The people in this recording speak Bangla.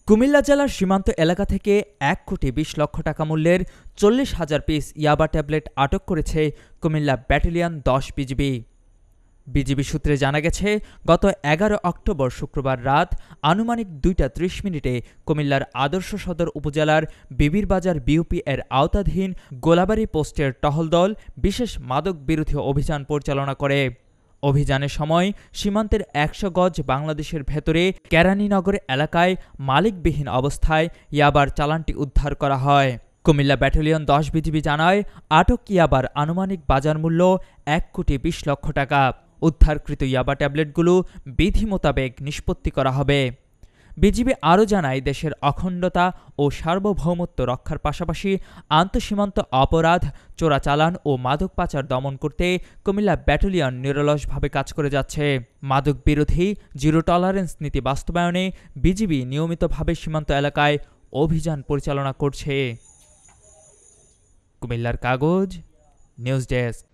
কুমিল্লা জেলার সীমান্ত এলাকা থেকে ১,২০,০০,০০০ টাকা মূল্যের ৪০,০০০ পিস ইয়াবা ট্যাবলেট আটক করেছে কুমিল্লা ব্যাটালিয়ন ১০ বিজিবি। বিজিবি সূত্রে জানা গেছে, গত ১১ অক্টোবর শুক্রবার রাত আনুমানিক ২টা ৩০ মিনিটে কুমিল্লার আদর্শ সদর উপজেলার বিবিরবাজার বিউপি এর আওতাধীন গোলাবাড়ী পোস্টের টহল দল বিশেষ মাদক বিরোধী অভিযান পরিচালনা করে। অভিযানের সময় সীমান্তের ১০০ গজ বাংলাদেশের ভেতরে কেরানীনগর এলাকায় মালিকবিহীন অবস্থায় ইয়াবার চালানটি উদ্ধার করা হয়। কুমিল্লা ব্যাটালিয়ন ১০ বিজিবি জানায়, আটক ইয়াবার আনুমানিক বাজার মূল্য ১,২০,০০,০০০ টাকা। উদ্ধারকৃত ইয়াবা ট্যাবলেটগুলো বিধি মোতাবেক নিষ্পত্তি করা হবে। বিজিবি আরও জানায়, দেশের অখণ্ডতা ও সার্বভৌমত্ব রক্ষার পাশাপাশি আন্তঃসীমান্ত অপরাধ, চোরাচালান ও মাদক পাচার দমন করতে কুমিল্লা ব্যাটালিয়ন নিরলসভাবে কাজ করে যাচ্ছে। মাদক বিরোধী জিরো টলারেন্স নীতি বাস্তবায়নে বিজিবি নিয়মিতভাবে সীমান্ত এলাকায় অভিযান পরিচালনা করছে। কুমিল্লার কাগজ, নিউজ ডেস্ক।